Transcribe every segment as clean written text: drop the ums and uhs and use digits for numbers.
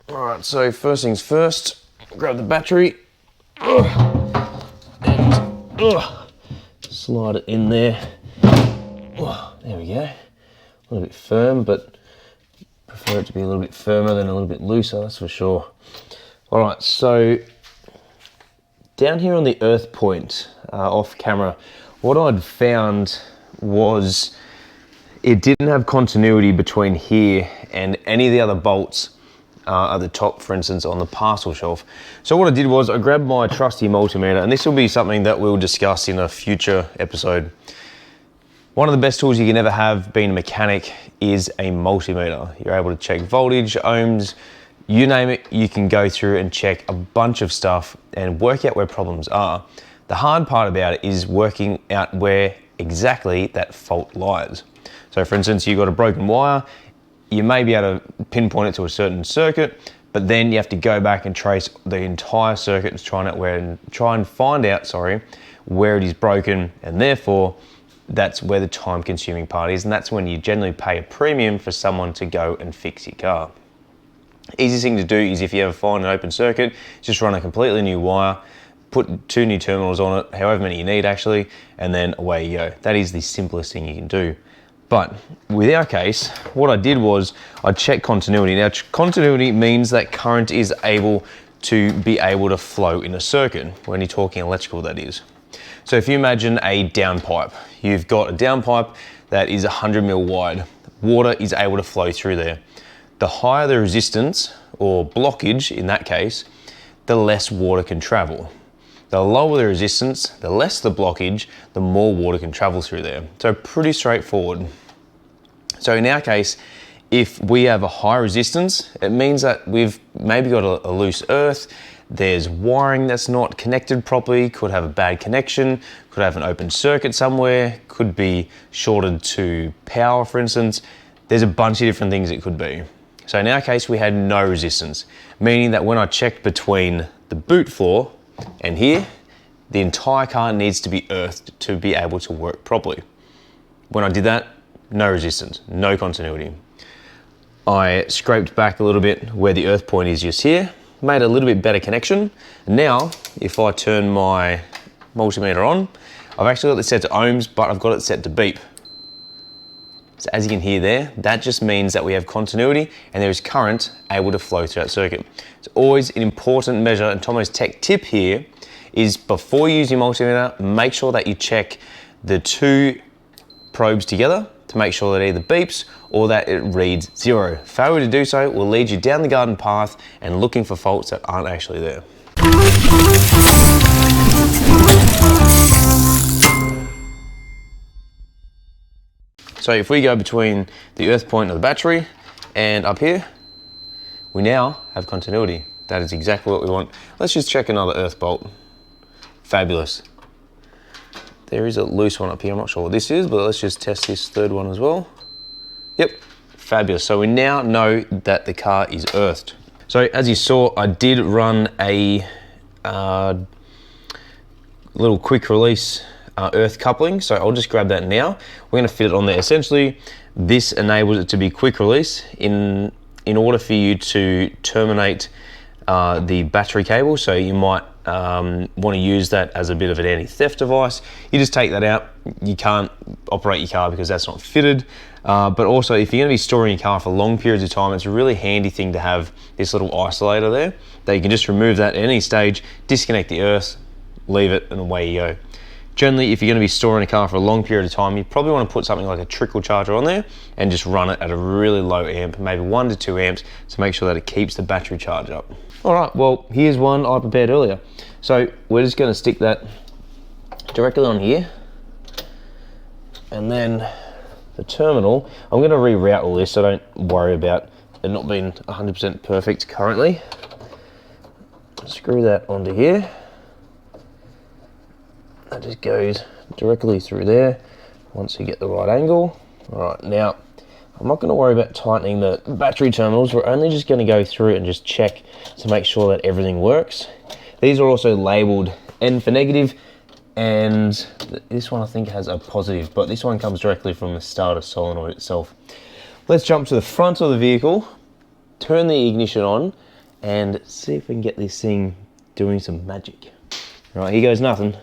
All right, so first things first, grab the battery and slide it in there. There we go. A little bit firm, but prefer it to be a little bit firmer than a little bit looser, that's for sure. All right, so down here on the earth point, off camera, what I'd found was it didn't have continuity between here and any of the other bolts at the top, for instance, on the parcel shelf. So what I did was I grabbed my trusty multimeter, and this will be something that we'll discuss in a future episode. One of the best tools you can ever have being a mechanic is a multimeter. You're able to check voltage, ohms, you name it, you can go through and check a bunch of stuff and work out where problems are. The hard part about it is working out where exactly that fault lies. So for instance, you've got a broken wire, you may be able to pinpoint it to a certain circuit, but then you have to go back and trace the entire circuit to try and find out where it is broken, and therefore that's where the time consuming part is, and that's when you generally pay a premium for someone to go and fix your car. Easiest thing to do is if you ever find an open circuit, just run a completely new wire, put 2 new terminals on it, however many you need actually, and then away you go. That is the simplest thing you can do. But with our case, what I did was I checked continuity. Now, continuity means that current is able to flow in a circuit, when you're talking electrical, that is. So if you imagine a downpipe, you've got a downpipe that is 100 mil wide. Water is able to flow through there. The higher the resistance, or blockage in that case, the less water can travel. The lower the resistance, the less the blockage, the more water can travel through there. So pretty straightforward. So in our case, if we have a high resistance, it means that we've maybe got a loose earth, there's wiring that's not connected properly, could have a bad connection, could have an open circuit somewhere, could be shorted to power, for instance. There's a bunch of different things it could be. So in our case, we had no resistance, meaning that when I checked between the boot floor and here, the entire car needs to be earthed to be able to work properly. When I did that, no resistance, no continuity. I scraped back a little bit where the earth point is just here, made a little bit better connection. Now, if I turn my multimeter on, I've actually got it set to ohms, but I've got it set to beep. So as you can hear there, that just means that we have continuity and there is current able to flow through that circuit. It's always an important measure, and Tomo's tech tip here is before you use your multimeter, make sure that you check the 2 probes together to make sure that it either beeps or that it reads 0. Failure to do so will lead you down the garden path and looking for faults that aren't actually there. So if we go between the earth point of the battery and up here, we now have continuity. That is exactly what we want. Let's just check another earth bolt. Fabulous. There is a loose one up here, I'm not sure what this is, but let's just test this third one as well. Yep, fabulous. So we now know that the car is earthed. So as you saw, I did run a little quick release earth coupling, so I'll just grab that now. We're going to fit it on there. Essentially, this enables it to be quick release in order for you to terminate the battery cable. So you might want to use that as a bit of an anti-theft device. You just take that out. You can't operate your car because that's not fitted. But also, if you're going to be storing your car for long periods of time, it's a really handy thing to have this little isolator there that you can just remove that at any stage, disconnect the earth, leave it, and away you go. Generally, if you're going to be storing a car for a long period of time, you probably want to put something like a trickle charger on there and just run it at a really low amp, maybe 1 to 2 amps, to make sure that it keeps the battery charge up. All right, well, here's one I prepared earlier. So we're just going to stick that directly on here, and then the terminal, I'm going to reroute all this, so don't worry about it not being 100% perfect currently. Screw that onto here. That just goes directly through there once you get the right angle. All right, now I'm not going to worry about tightening the battery terminals. We're only just going to go through and just check to make sure that everything works. These are also labeled N for negative, and this one I think has a positive, but this one comes directly from the starter solenoid itself. Let's jump to the front of the vehicle, turn the ignition on, and see if we can get this thing doing some magic. Right, here goes nothing.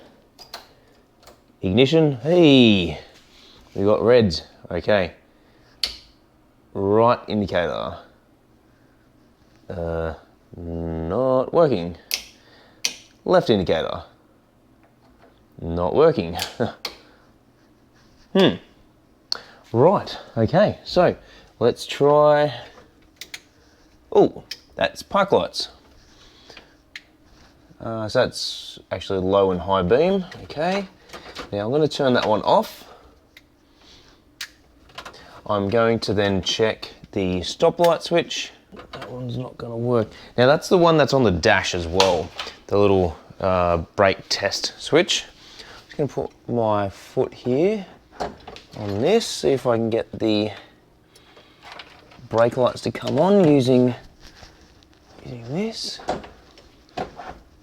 Ignition, hey, we got reds, okay. Right indicator, not working. Left indicator, not working. Right, okay, so let's try, oh, that's park lights. So that's actually low and high beam, okay. Now I'm going to turn that one off. I'm going to then check the stoplight switch. That one's not going to work. Now that's the one that's on the dash as well, the little brake test switch. I'm just going to put my foot here on this, see if I can get the brake lights to come on using this.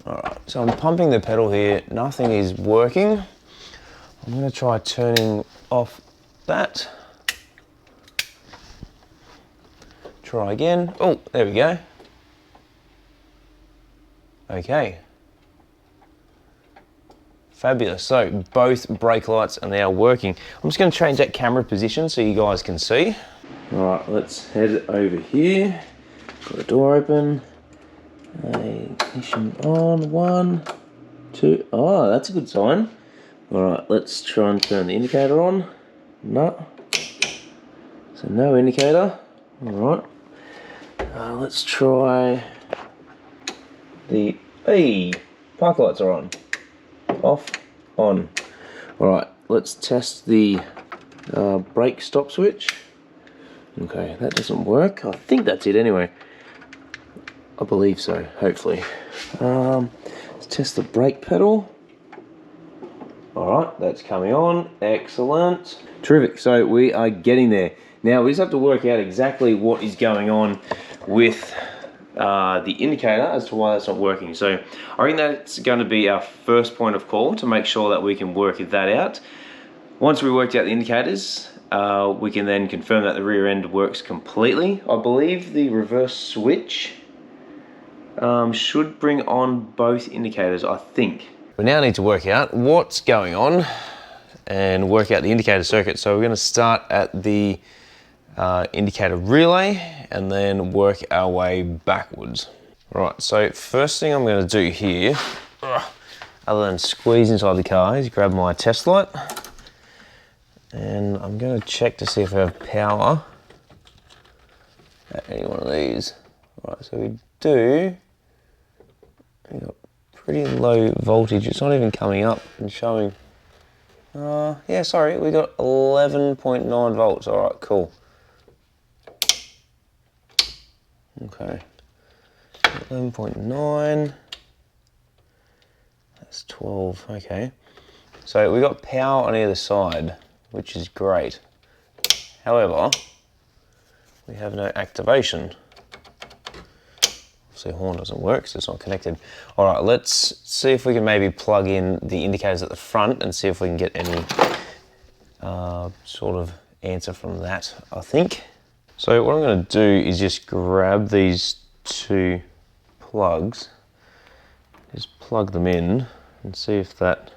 Alright, so I'm pumping the pedal here, nothing is working. I'm going to try turning off that. Try again. Oh, there we go. Okay. Fabulous. So both brake lights are now working. I'm just going to change that camera position so you guys can see. All right, let's head over here. Got the door open. Ignition on. 1, 2. Oh, that's a good sign. All right, let's try and turn the indicator on. No. So no indicator. All right. Let's try the, hey, park lights are on. Off, on. All right, let's test the brake stop switch. Okay, that doesn't work. I think that's it anyway. I believe so, hopefully. Let's test the brake pedal. All right, that's coming on, excellent. Terrific, so we are getting there. Now we just have to work out exactly what is going on with the indicator as to why that's not working. So I think that's going to be our first point of call to make sure that we can work that out. Once we worked out the indicators, we can then confirm that the rear end works completely. I believe the reverse switch should bring on both indicators, I think. We now need to work out what's going on and work out the indicator circuit. So we're going to start at the indicator relay and then work our way backwards. Right, so first thing I'm going to do here, other than squeeze inside the car, is grab my test light and I'm going to check to see if I have power at any one of these. Right, so we do. We've got pretty low voltage, it's not even coming up and showing. Yeah, sorry, we got 11.9 volts. All right, cool. Okay, 11.9, that's 12, okay. So we got power on either side, which is great. However, we have no activation. So horn doesn't work, so it's not connected. All right, let's see if we can maybe plug in the indicators at the front and see if we can get any sort of answer from that, I think. So what I'm going to do is just grab these two plugs, just plug them in and see if that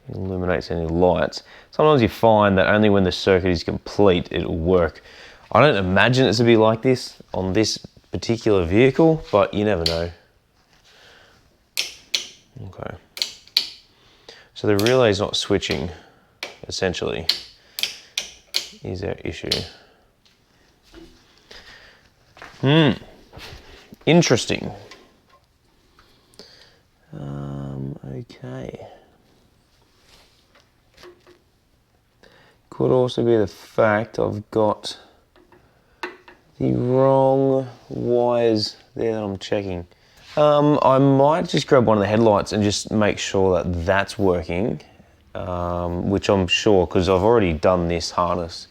illuminates any lights. Sometimes you find that only when the circuit is complete it'll work. I don't imagine it's to be like this on this particular vehicle, but you never know. Okay. So the relay's not switching, essentially, is our issue. Interesting. Okay. Could also be the fact I've got the wrong wires there that I'm checking. I might just grab one of the headlights and just make sure that that's working, which I'm sure, because I've already done this harness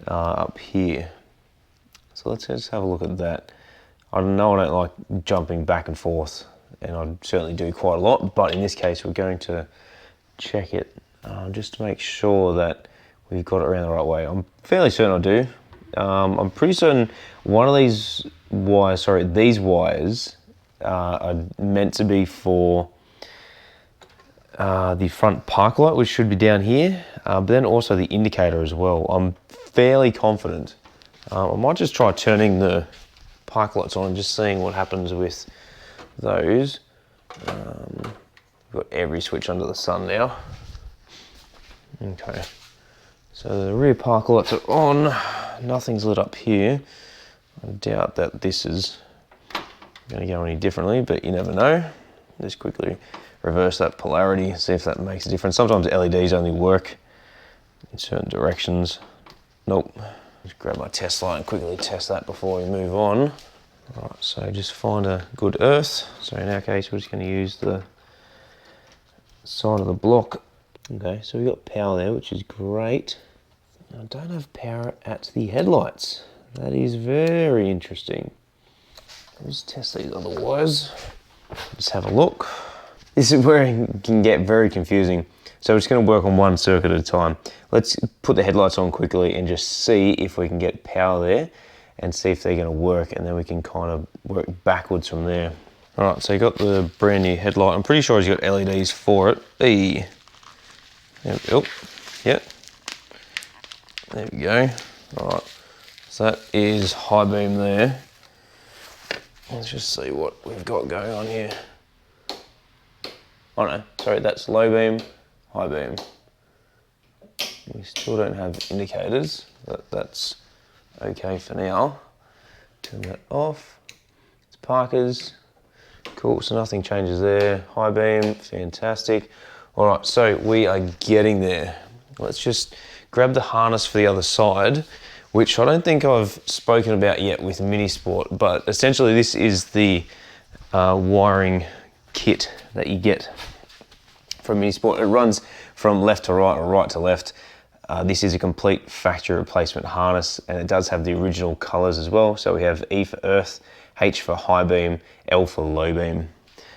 up here. So let's just have a look at that. I know I don't like jumping back and forth, and I certainly do quite a lot, but in this case we're going to check it just to make sure that we've got it around the right way. I'm fairly certain I do. I'm pretty certain one of these wires, these wires are meant to be for the front park light, which should be down here, but then also the indicator as well. I'm fairly confident. I might just try turning the park lights on and just seeing what happens with those. We've got every switch under the sun now. Okay, so the rear park lights are on. Nothing's lit up here. I doubt that this is going to go any differently, but you never know. Just quickly reverse that polarity, see if that makes a difference. Sometimes LEDs only work in certain directions. Nope. Just grab my test light and quickly test that before we move on. All right, so just find a good earth. So in our case, we're just going to use the side of the block. Okay, so we've got power there, which is great. I don't have power at the headlights. That is very interesting. Let's test these other wires. Just have a look. This is where it can get very confusing. So we're just going to work on one circuit at a time. Let's put the headlights on quickly and just see if we can get power there and see if they're going to work, and then we can kind of work backwards from there. All right, so you got the brand new headlight. I'm pretty sure he's got LEDs for it. Hey. Oh, yeah. There we go. All right, so that is high beam there. Let's just see what we've got going on here. Oh no, sorry, that's low beam, high beam. We still don't have indicators, but that's okay for now. Turn that off. It's parkers. Cool, so nothing changes there. High beam, fantastic. All right, so we are getting there. Let's just grab the harness for the other side, which I don't think I've spoken about yet with Minisport, but essentially this is the wiring kit that you get from Minisport. It runs from left to right or right to left. This is a complete factory replacement harness, and it does have the original colors as well. So we have E for earth, H for high beam, L for low beam.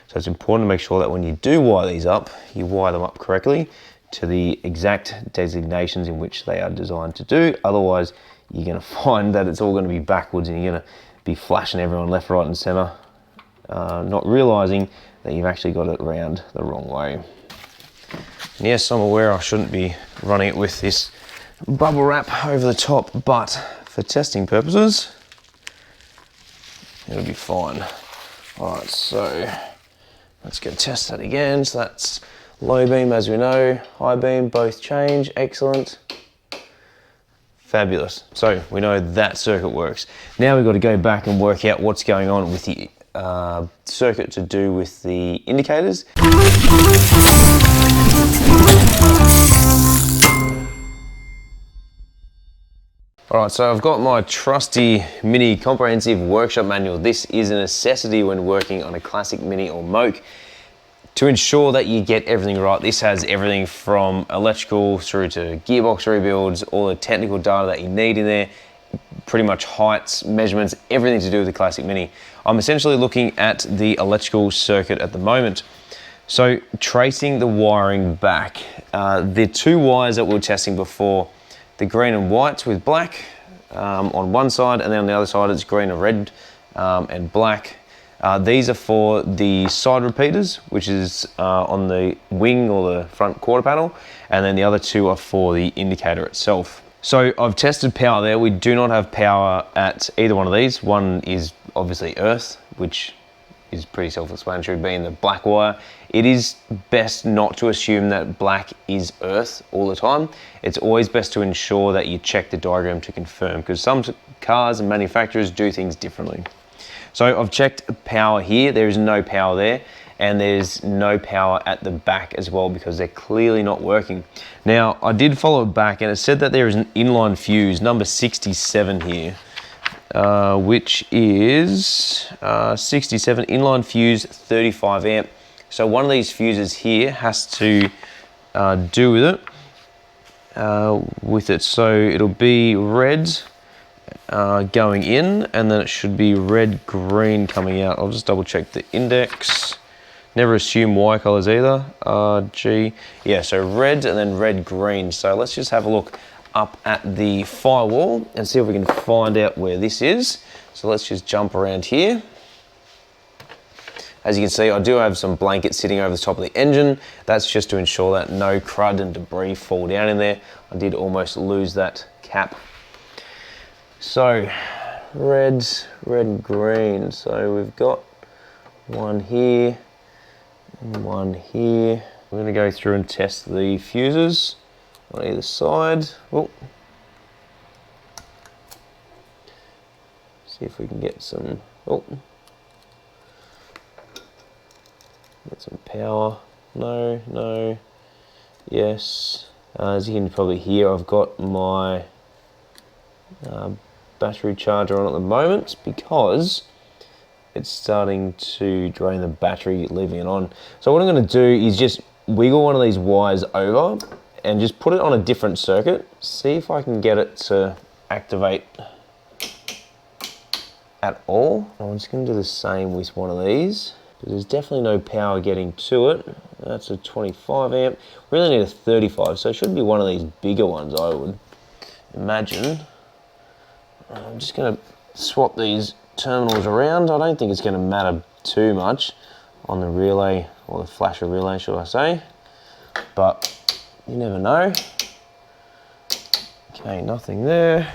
So it's important to make sure that when you do wire these up, you wire them up correctly to the exact designations in which they are designed to do. Otherwise, you're going to find that it's all going to be backwards and you're going to be flashing everyone left, right and center, not realizing that you've actually got it around the wrong way. And yes, I'm aware I shouldn't be running it with this bubble wrap over the top, but for testing purposes, it'll be fine. All right, so let's go test that again. So that's low beam, as we know, high beam, both change, excellent. Fabulous. So we know that circuit works. Now we've got to go back and work out what's going on with the circuit to do with the indicators. All right, so I've got my trusty Mini comprehensive workshop manual. This is a necessity when working on a classic Mini or Moke. To ensure that you get everything right, this has everything from electrical through to gearbox rebuilds, all the technical data that you need in there, pretty much heights, measurements, everything to do with the classic Mini. I'm essentially looking at the electrical circuit at the moment. So tracing the wiring back, the two wires that we were testing before, the green and white with black on one side, and then on the other side it's green and red and black. These are for the side repeaters, which is on the wing or the front quarter panel, and then the other two are for the indicator itself. So I've tested power there. We do not have power at either one of these. One is obviously earth, which is pretty self-explanatory, being the black wire. It is best not to assume that black is earth all the time. It's always best to ensure that you check the diagram to confirm, because some cars and manufacturers do things differently. So I've checked power here, there is no power there, and there's no power at the back as well because they're clearly not working. Now, I did follow it back and it said that there is an inline fuse, number 67 here, which is 67 inline fuse, 35 amp. So one of these fuses here has to do with it. So it'll be red going in, and then it should be red green coming out. I'll just double check the index. Never assume Y colors either. G, yeah, so red and then red green. So let's just have a look. up at the firewall and see if we can find out where this is. So let's just jump around here. As you can see, I do have some blankets sitting over the top of the engine. That's just to ensure that no crud and debris fall down in there. I did almost lose that cap. So, red and green. So we've got one here and one here. We're gonna go through and test the fuses on either side. Oh. See if we can get some, get some power. No, yes. As you can probably hear, I've got my battery charger on at the moment because it's starting to drain the battery, leaving it on. So what I'm going to do is just wiggle one of these wires over and just put it on a different circuit. See if I can get it to activate at all. I'm just going to do the same with one of these. There's definitely no power getting to it. That's a 25 amp. We really need a 35, so it should be one of these bigger ones, I would imagine. I'm just going to swap these terminals around. I don't think it's going to matter too much on the relay, or the flasher relay, should I say. But you never know. Okay, nothing there.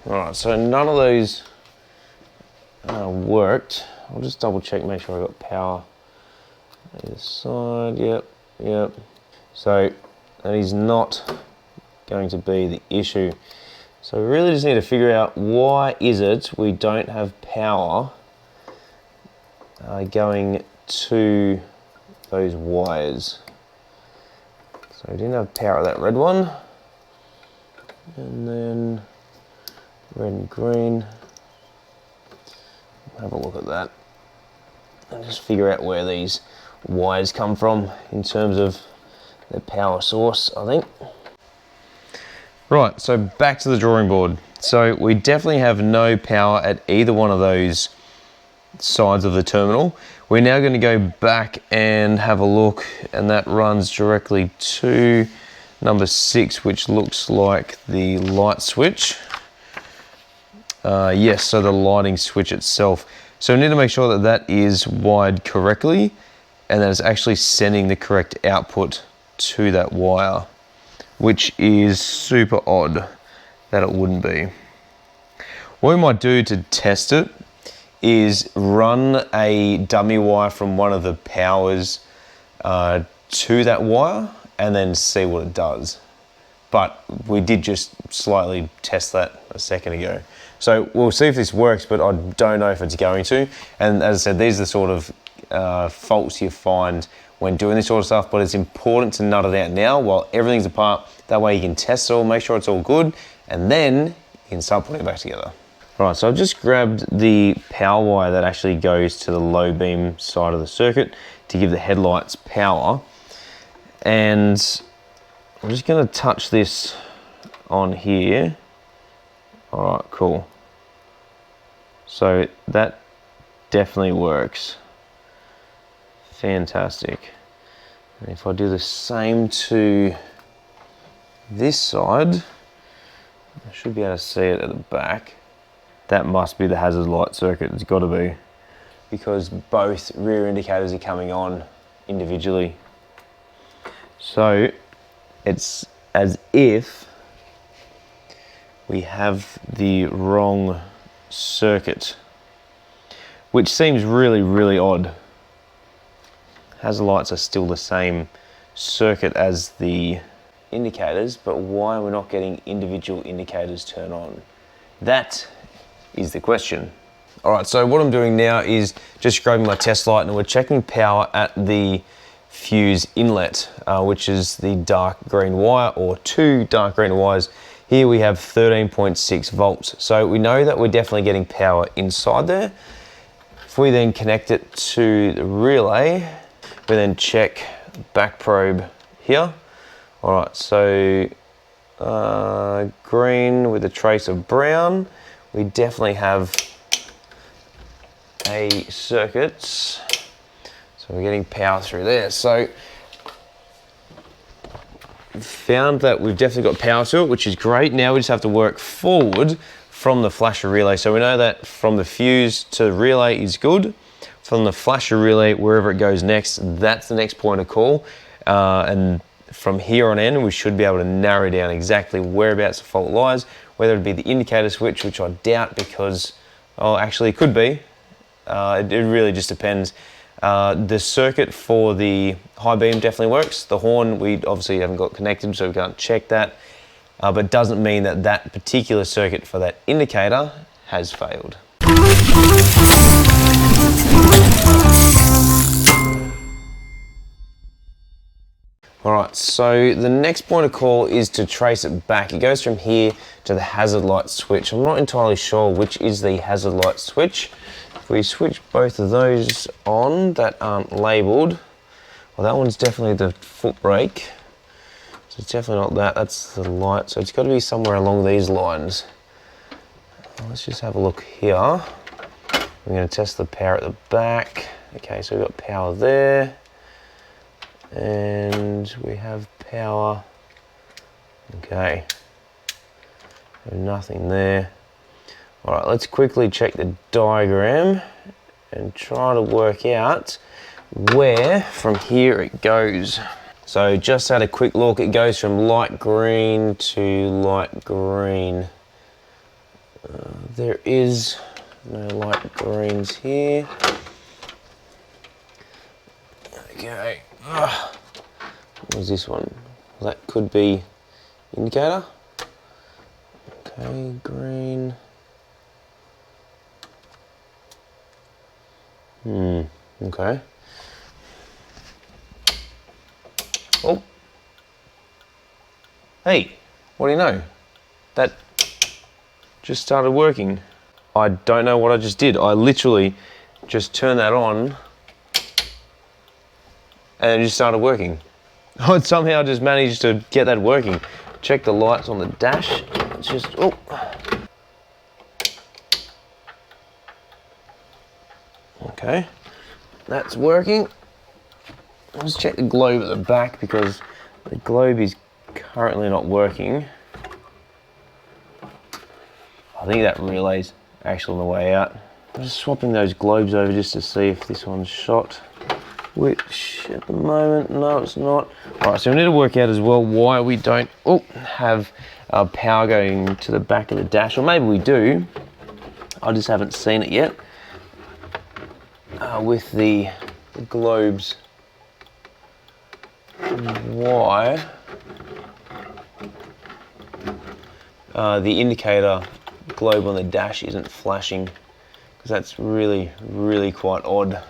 All right, so none of those worked. I'll just double check, make sure I've got power either side. Yep. So that is not going to be the issue. So we really just need to figure out why is it we don't have power going to those wires. So we didn't have power at that red one. And then red and green. Have a look at that and just figure out where these wires come from in terms of the power source, I think. Right, so back to the drawing board. So we definitely have no power at either one of those sides of the terminal. We're now going to go back and have a look, and that runs directly to number 6, which looks like the light switch. Yes, so the lighting switch itself. So we need to make sure that that is wired correctly and that it's actually sending the correct output to that wire, which is super odd that it wouldn't be. What we might do to test it is run a dummy wire from one of the powers to that wire and then see what it does. But we did just slightly test that a second ago. So we'll see if this works, but I don't know if it's going to. And as I said, these are the sort of faults you find when doing this sort of stuff, but it's important to nut it out now while everything's apart. That way you can test it all, make sure it's all good, and then you can start putting it back together. All right, so I've just grabbed the power wire that actually goes to the low beam side of the circuit to give the headlights power. And I'm just gonna touch this on here. All right, cool. So that definitely works. Fantastic. And if I do the same to this side, I should be able to see it at the back. That must be the hazard light circuit, it's got to be, because both rear indicators are coming on individually. So it's as if we have the wrong circuit, which seems really, really odd. Hazard lights are still the same circuit as the indicators, but why are we not getting individual indicators turn on? That is the question. All right, so what I'm doing now is just grabbing my test light and we're checking power at the fuse inlet, which is the dark green wire, or 2 dark green wires. Here we have 13.6 volts. So we know that we're definitely getting power inside there. If we then connect it to the relay, we then check back probe here. All right, so green with a trace of brown. We definitely have a circuit. So we're getting power through there. So found that we've definitely got power to it, which is great. Now we just have to work forward from the flasher relay. So we know that from the fuse to the relay is good. From the flasher relay, wherever it goes next, that's the next point of call. And from here on in, we should be able to narrow down exactly whereabouts the fault lies, whether it be the indicator switch, which I doubt because, oh, actually it could be. It really just depends. The circuit for the high beam definitely works. The horn, we obviously haven't got connected, so we can't check that. But doesn't mean that that particular circuit for that indicator has failed. Alright, so the next point of call is to trace it back. It goes from here to the hazard light switch. I'm not entirely sure which is the hazard light switch. If we switch both of those on that aren't labelled, well, that one's definitely the foot brake. So it's definitely not that, that's the light. So it's got to be somewhere along these lines. Let's just have a look here. I'm going to test the power at the back. Okay, so we've got power there. And we have power. Okay. Nothing there. Alright, let's quickly check the diagram and try to work out where from here it goes. So just had a quick look, it goes from light green to light green. There is no light greens here. Okay. What was this one? Well, that could be indicator. Okay, green. Okay. Oh. Hey, what do you know? That just started working. I don't know what I just did. I literally just turned that on and it just started working. I somehow just managed to get that working. Check the lights on the dash. It's just, oh. Okay, that's working. Let's check the globe at the back because the globe is currently not working. I think that relay's actually on the way out. I'm just swapping those globes over just to see if this one's shot, which at the moment, no, it's not. All right, so we need to work out as well why we don't have power going to the back of the dash, or maybe we do. I just haven't seen it yet with the globes. Why the indicator globe on the dash isn't flashing, because that's really quite odd,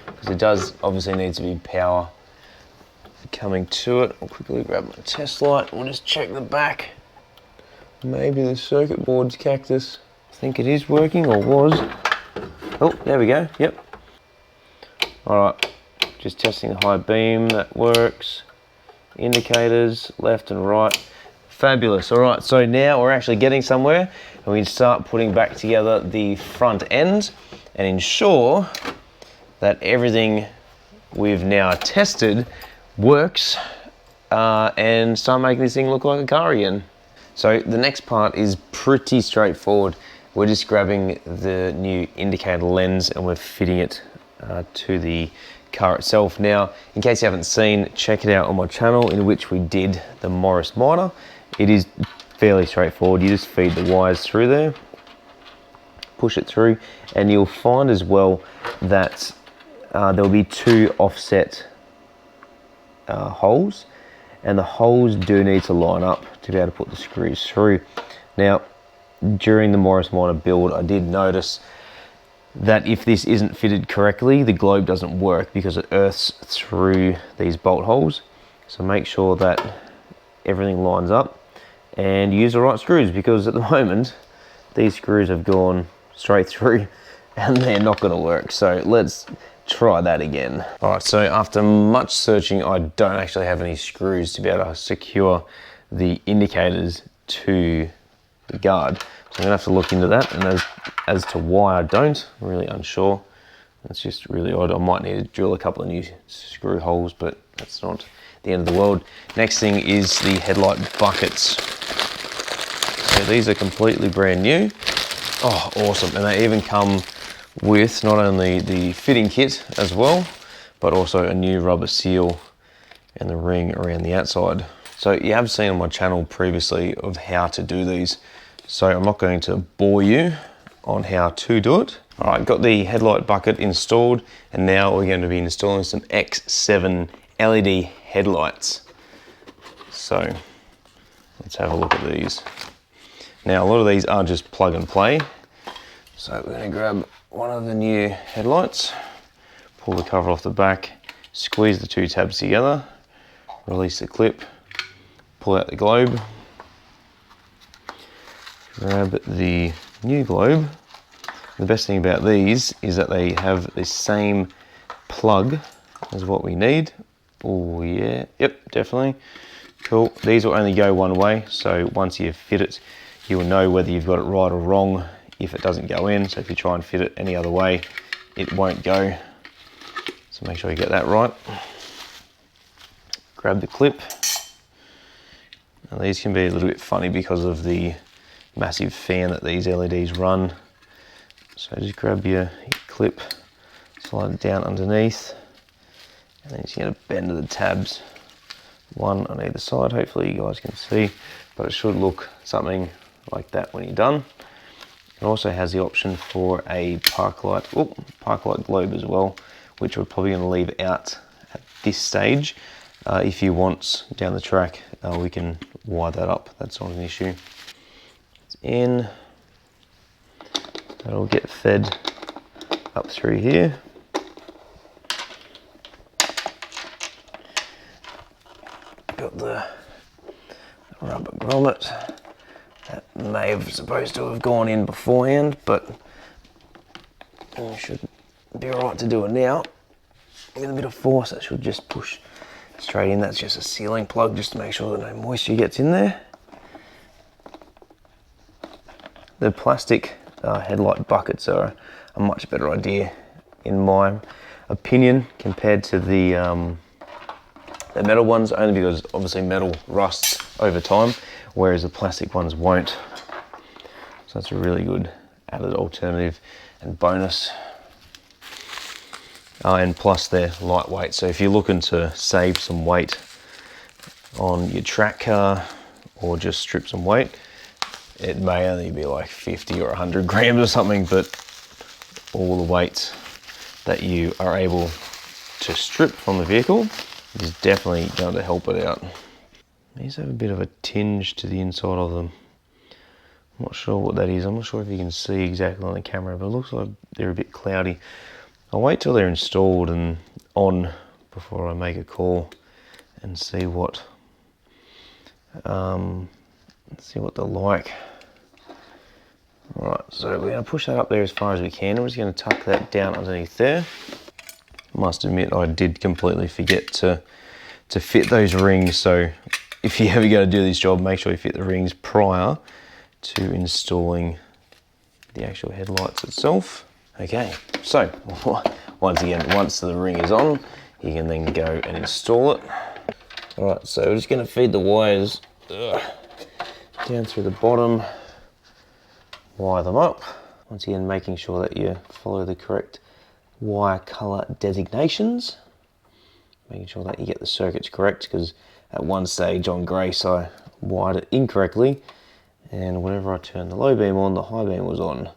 because it does obviously need to be power coming to it. I'll quickly grab my test light. We'll just check the back. Maybe the circuit board's cactus. I think it is working, or was. Oh, there we go, yep. Alright, just testing the high beam, that works. Indicators, left and right. Fabulous. Alright, so now we're actually getting somewhere, and we can start putting back together the front end and ensure that everything we've now tested works, and start making this thing look like a car again. So the next part is pretty straightforward. We're just grabbing the new indicator lens and we're fitting it to the car itself. Now, in case you haven't seen, check it out on my channel in which we did the Morris Minor. It is fairly straightforward. You just feed the wires through there, push it through, and you'll find as well that there'll be two offset holes, and the holes do need to line up to be able to put the screws through. Now, during the Morris Minor build, I did notice that if this isn't fitted correctly, the globe doesn't work because it earths through these bolt holes. So make sure that everything lines up and use the right screws, because at the moment these screws have gone straight through and they're not going to work. So let's try that again. All right, so after much searching, I don't actually have any screws to be able to secure the indicators to the guard. So I'm gonna have to look into that, and as to why I don't, I'm really unsure. It's just really odd. I might need to drill a couple of new screw holes, but that's not the end of the world. Next thing is the headlight buckets. So these are completely brand new. Oh, awesome. And they even come with not only the fitting kit as well, but also a new rubber seal and the ring around the outside. So you have seen on my channel previously of how to do these. So I'm not going to bore you on how to do it. All right, got the headlight bucket installed, and now we're going to be installing some X7 LED headlights. So let's have a look at these. Now a lot of these are just plug and play. So we're going to grab one of the new headlights, pull the cover off the back, squeeze the two tabs together, release the clip, pull out the globe, grab the new globe. The best thing about these is that they have the same plug as what we need. Oh yeah, yep, definitely. Cool. These will only go one way, so once you fit it, you will know whether you've got it right or wrong if it doesn't go in. So if you try and fit it any other way, it won't go. So make sure you get that right. Grab the clip. Now these can be a little bit funny because of the massive fan that these LEDs run. So just grab your clip, slide it down underneath, and then you're going to bend the tabs, one on either side. Hopefully you guys can see, but it should look something like that when you're done. It also has the option for a park light globe as well, which we're probably going to leave out at this stage. If you want down the track, we can wire that up. That's not an issue. It's in. That'll get fed up through here. Got the rubber grommet. That may have supposed to have gone in beforehand, but it should be alright to do it now. With a bit of force, that should just push straight in. That's just a sealing plug just to make sure that no moisture gets in there. The plastic headlight buckets are a much better idea in my opinion compared to the metal ones, only because obviously metal rusts over time, whereas the plastic ones won't. So that's a really good added alternative and bonus. And plus they're lightweight, so if you're looking to save some weight on your track car or just strip some weight, it may only be like 50 or 100 grams or something, but all the weight that you are able to strip from the vehicle is definitely going to help it out. These have a bit of a tinge to the inside of them. I'm not sure what that is. I'm not sure if you can see exactly on the camera, but it looks like they're a bit cloudy. I'll wait till they're installed and on before I make a call and see what they're like. Alright, so we're going to push that up there as far as we can. I'm just going to tuck that down underneath there. Must admit, I did completely forget to fit those rings, so if you ever go to do this job, make sure you fit the rings prior to installing the actual headlights itself. Okay, so once again, once the ring is on, you can then go and install it. Alright, so we're just going to feed the wires down through the bottom, wire them up. Once again, making sure that you follow the correct wire color designations, making sure that you get the circuits correct, because at one stage on Grace I wired it incorrectly, and whenever I turned the low beam on, the high beam was on.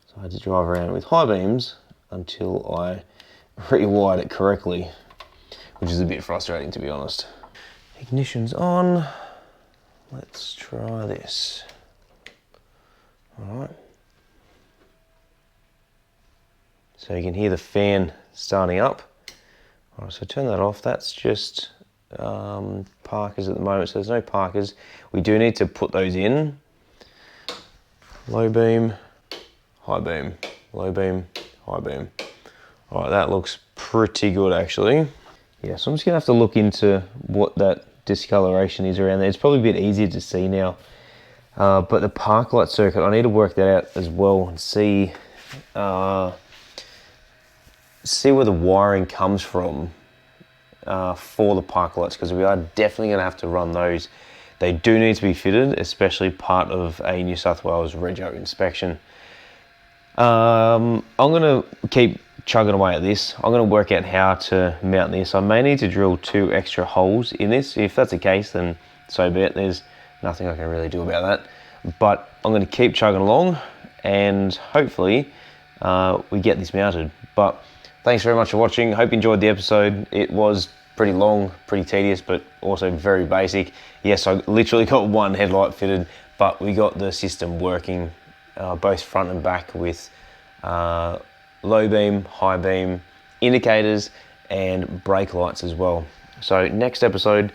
So I had to drive around with high beams until I rewired it correctly, which is a bit frustrating, to be honest. Ignition's on. Let's try this. Alright. So you can hear the fan starting up. Alright, so turn that off. That's just parkers at the moment, so there's no parkers. We do need to put those in. Low beam, high beam, low beam, high beam. Alright, that looks pretty good actually. Yeah, so I'm just gonna have to look into what that discoloration is around there. It's probably a bit easier to see now. But the park light circuit, I need to work that out as well and see see where the wiring comes from for the park lights, because we are definitely going to have to run those. They do need to be fitted, especially part of a New South Wales rego inspection. I'm going to keep chugging away at this. I'm going to work out how to mount this. I may need to drill 2 extra holes in this. If that's the case, then so be it. There's nothing I can really do about that. But I'm going to keep chugging along, and hopefully we get this mounted. But thanks very much for watching. Hope you enjoyed the episode. It was pretty long, pretty tedious, but also very basic. Yes, I literally got 1 headlight fitted, but we got the system working both front and back with low beam, high beam, indicators, and brake lights as well. So next episode,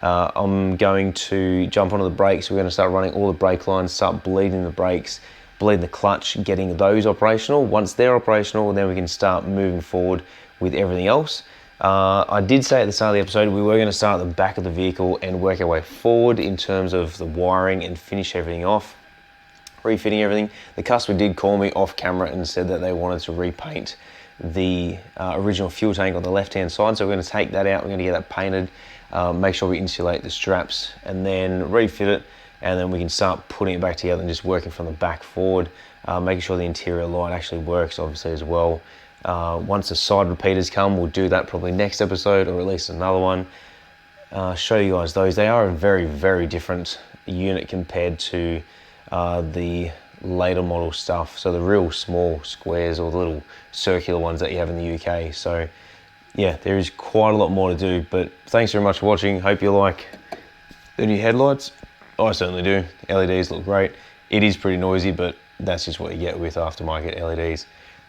I'm going to jump onto the brakes. We're going to start running all the brake lines, start bleeding the brakes, bleed the clutch, getting those operational. Once they're operational, then we can start moving forward with everything else. I did say at the start of the episode we were going to start at the back of the vehicle and work our way forward in terms of the wiring and finish everything off, refitting everything. The customer did call me off camera and said that they wanted to repaint the original fuel tank on the left hand side, so we're going to take that out, we're going to get that painted, make sure we insulate the straps, and then refit it, and then we can start putting it back together and just working from the back forward, making sure the interior light actually works obviously as well. Once the side repeaters come, we'll do that probably next episode, or at least another one. Show you guys those. They are a very, very different unit compared to the later model stuff. So the real small squares, or the little circular ones that you have in the UK. So yeah, there is quite a lot more to do, but thanks very much for watching. Hope you like the new headlights. I certainly do. LEDs look great. It is pretty noisy, but that's just what you get with aftermarket LEDs.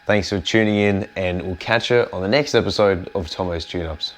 Thanks for tuning in, and we'll catch you on the next episode of Tomo's Tune-Ups.